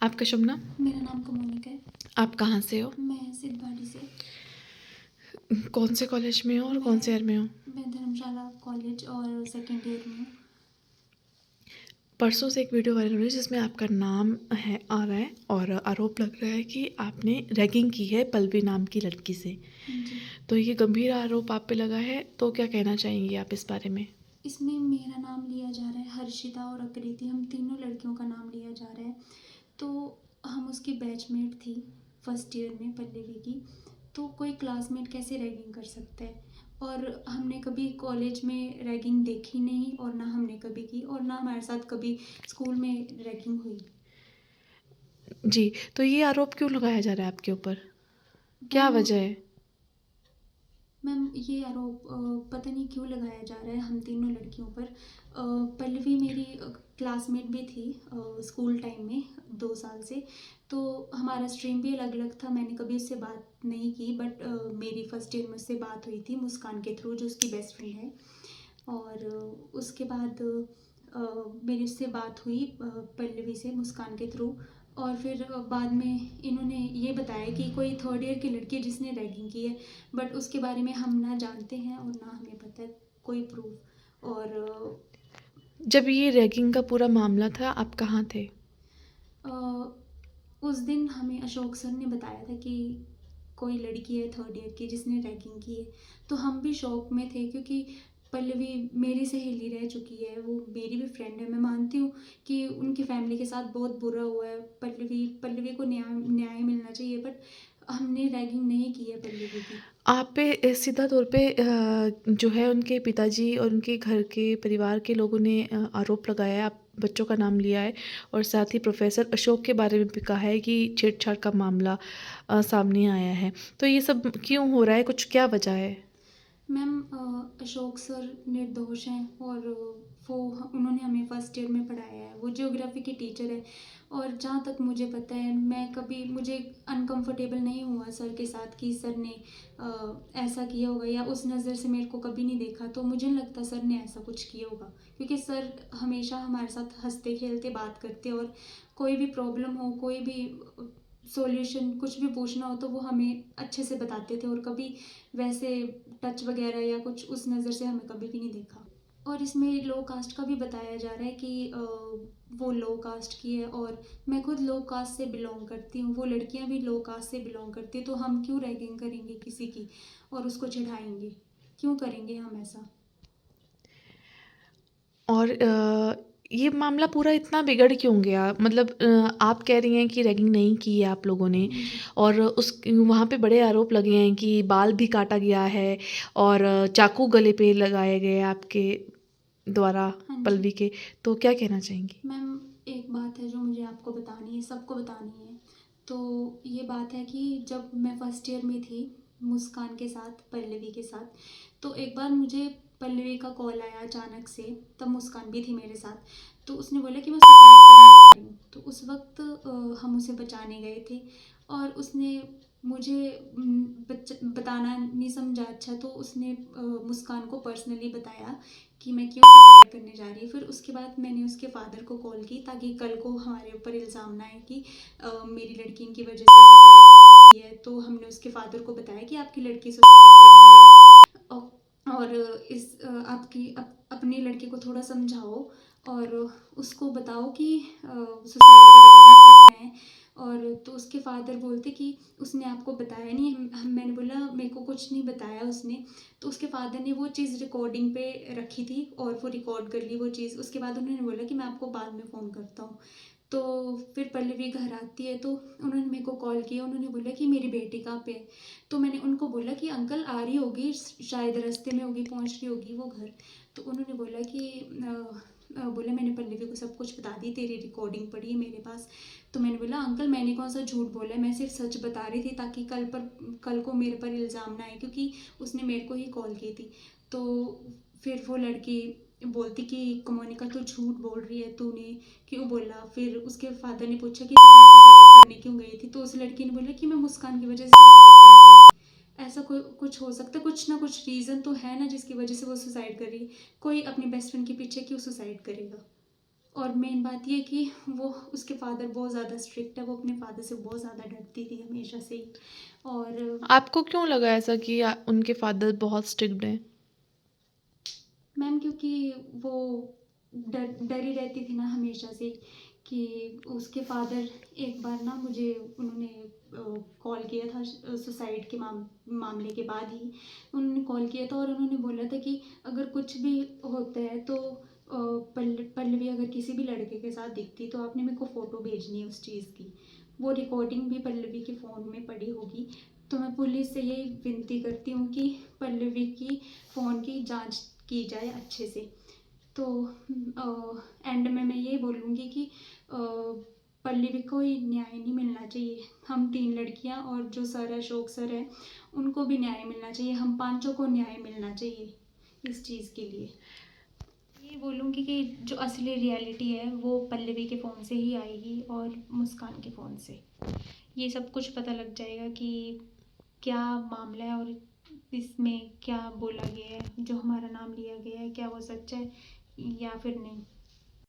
आपका शुभ नाम? मेरा नाम कमोनिका है। आप कहाँ से हो? मैं सिद्धबाड़ी से। कौन से कॉलेज में हो और कौन से मैं ईयर में हो? मैं धर्मशाला कॉलेज और सेकेंड ईयर में हूँ। परसों से एक वीडियो वायरल हुई जिसमें आपका नाम है आ रहा है और आरोप लग रहा है कि आपने रैगिंग की है पल्लवी नाम की लड़की से। जी। तो ये गंभीर आरोप आप पे लगा है, तो क्या कहना चाहेंगी आप इस बारे में? इसमें मेरा नाम लिया जा रहा है, हर्षिता और आकृति, हम तीनों लड़कियों का नाम लिया जा रहा है। तो हम उसकी बैचमेट थी फर्स्ट ईयर में, पल्लवी की। तो कोई क्लासमेट कैसे रैगिंग कर सकता है? और हमने कभी कॉलेज में रैगिंग देखी नहीं, और ना हमने कभी की, और ना हमारे साथ कभी स्कूल में रैगिंग हुई। जी, तो ये आरोप क्यों लगाया जा रहा है आपके ऊपर? क्या मैम वजह है? मैम ये आरोप पता नहीं क्यों लगाया जा रहा है हम तीनों लड़कियों पर। पल्लवी मेरी क्लासमेट भी थी स्कूल टाइम में 2 साल से। तो हमारा स्ट्रीम भी अलग अलग था, मैंने कभी उससे बात नहीं की, बट मेरी फर्स्ट ईयर में उससे बात हुई थी मुस्कान के थ्रू, जो उसकी बेस्ट फ्रेंड है। और उसके बाद मेरी उससे बात हुई पल्लवी से मुस्कान के थ्रू। और फिर बाद में इन्होंने ये बताया कि कोई थर्ड ईयर की लड़की है जिसने रैगिंग की है, बट उसके बारे में हम ना जानते हैं और ना हमें पता है कोई प्रूफ। और जब ये रैगिंग का पूरा मामला था, आप कहाँ थे? उस दिन हमें अशोक सर ने बताया था कि कोई लड़की है थर्ड ईयर की जिसने रैगिंग की है। तो हम भी शौक में थे, क्योंकि पल्लवी मेरी सहेली रह चुकी है, वो मेरी भी फ्रेंड है। मैं मानती हूँ कि उनकी फैमिली के साथ बहुत बुरा हुआ है, पल्लवी को न्याय न्याय मिलना चाहिए, बट हमने रैगिंग नहीं की है पल्लवी की। आप पे सीधा तौर पे जो है उनके पिताजी और उनके घर के परिवार के लोगों ने आरोप लगाया है, आप बच्चों का नाम लिया है और साथ ही प्रोफेसर अशोक के बारे में भी कहा है कि छेड़छाड़ का मामला सामने आया है। तो ये सब क्यों हो रहा है? कुछ क्या वजह है? मैम अशोक सर निर्दोष हैं, और वो उन्होंने हमें फर्स्ट ईयर में पढ़ाया है, वो ज्योग्राफी के टीचर है। और जहाँ तक मुझे पता है, मैं कभी मुझे अनकंफर्टेबल नहीं हुआ सर के साथ कि सर ने ऐसा किया होगा, या उस नज़र से मेरे को कभी नहीं देखा। तो मुझे नहीं लगता सर ने ऐसा कुछ किया होगा, क्योंकि सर हमेशा हमारे साथ हंसते खेलते बात करते, और कोई भी प्रॉब्लम हो, कोई भी सॉल्यूशन कुछ भी पूछना हो, तो वो हमें अच्छे से बताते थे, और कभी वैसे टच वगैरह या कुछ उस नज़र से हमें कभी भी नहीं देखा। और इसमें लो कास्ट का भी बताया जा रहा है कि वो लो कास्ट की है, और मैं खुद लो कास्ट से बिलोंग करती हूँ, वो लड़कियाँ भी लो कास्ट से बिलोंग करती हैं। तो हम क्यों रैगिंग करेंगे किसी की और उसको चिढ़ाएंगे? क्यों करेंगे हम ऐसा? और ये मामला पूरा इतना बिगड़ क्यों गया? मतलब आप कह रही हैं कि रैगिंग नहीं की है आप लोगों ने जी। और उस वहाँ पे बड़े आरोप लगे हैं कि बाल भी काटा गया है और चाकू गले पे लगाए गए हैं आपके द्वारा हाँ जी। पल्लवी के। तो क्या कहना चाहेंगी? मैम एक बात है जो मुझे आपको बतानी है, सबको बतानी है। तो ये बात है कि जब मैं फर्स्ट ईयर में थी मुस्कान के साथ, पल्लवी के साथ, तो एक बार मुझे पल्लवी का कॉल आया अचानक से। तब मुस्कान भी थी मेरे साथ। तो उसने बोला कि मैं सुसाइड करने जा रही हूँ। तो उस वक्त हम उसे बचाने गए थे, और उसने मुझे बताना नहीं समझा अच्छा, तो उसने मुस्कान को पर्सनली बताया कि मैं क्यों सुसाइड करने जा रही हूँ। फिर उसके बाद मैंने उसके फादर को कॉल की, ताकि कल को हमारे ऊपर इल्ज़ाम ना आए कि मेरी लड़की इनकी वजह से सुसाइड की है। तो हमने उसके फादर को बताया कि आपकी लड़की सुसाइड कर रही है, और आपकी अपनी लड़की को थोड़ा समझाओ, और उसको बताओ कि सुसाइड वगैरह नहीं करना है। और तो उसके फादर बोलते कि उसने आपको बताया नहीं। मैंने बोला मेरे को कुछ नहीं बताया उसने। तो उसके फादर ने वो चीज़ रिकॉर्डिंग पे रखी थी, और वो रिकॉर्ड कर ली वो चीज़। उसके बाद उन्होंने बोला कि मैं आपको बाद में फ़ोन करता हूँ। तो फिर पल्लवी घर आती है, तो उन्होंने मेरे को कॉल किया, उन्होंने बोला कि मेरी बेटी कहाँ पे है। तो मैंने उनको बोला कि अंकल आ रही होगी, शायद रास्ते में होगी, पहुँच रही होगी वो घर। तो उन्होंने बोला कि बोला मैंने पल्लवी को सब कुछ बता दी, तेरी रिकॉर्डिंग पड़ी है मेरे पास। तो मैंने बोला अंकल मैंने कौन सा झूठ बोला है, मैं सिर्फ सच बता रही थी, ताकि कल को मेरे पर इल्ज़ाम ना आए, क्योंकि उसने मेरे को ही कॉल की थी। तो फिर वो लड़की बोलती कि कमोनिका तू झूठ बोल रही है, तूने क्यों बोला? फिर उसके फादर ने पूछा कि तू सुसाइड करने क्यों गई थी? तो उस लड़की ने बोला कि मैं मुस्कान की वजह से सुसाइड करने गई। ऐसा कोई कुछ हो सकता है, कुछ ना कुछ रीज़न तो है ना जिसकी वजह से वो सुसाइड कर रही है। कोई अपनी बेस्ट फ्रेंड के पीछे क्यों सुसाइड करेगा? और मेन बात ये कि वो उसके फ़ादर बहुत ज़्यादा स्ट्रिक्ट है, वो अपने फ़ादर से बहुत ज़्यादा डरती थी हमेशा से ही। और आपको क्यों लगा ऐसा कि उनके फादर बहुत स्ट्रिक्ट हैं? मैम क्योंकि वो डरी रहती थी ना हमेशा से कि उसके फादर, एक बार ना मुझे उन्होंने कॉल किया था सुसाइड के मामले के बाद ही उन्होंने कॉल किया था, और उन्होंने बोला था कि अगर कुछ भी होता है तो पल्लवी अगर किसी भी लड़के के साथ दिखती तो आपने मेरे को फ़ोटो भेजनी है उस चीज़ की। वो रिकॉर्डिंग भी पल्लवी के फ़ोन में पड़ी होगी। तो मैं पुलिस से यही विनती करती हूँ कि पल्लवी की फ़ोन की जांच की जाए अच्छे से। तो एंड में मैं ये बोलूँगी कि पल्लवी को ही न्याय नहीं मिलना चाहिए। हम 3 लड़कियाँ और जो सर है, अशोक सर हैं, उनको भी न्याय मिलना चाहिए। हम पाँचों को न्याय मिलना चाहिए इस चीज़ के लिए। ये बोलूँगी कि जो असली रियलिटी है वो पल्लवी के फ़ोन से ही आएगी और मुस्कान के फ़ोन से। ये सब कुछ पता लग जाएगा कि क्या मामला है और इसमें क्या बोला गया है, जो हमारा नाम लिया गया है, क्या वो सच है या फिर नहीं।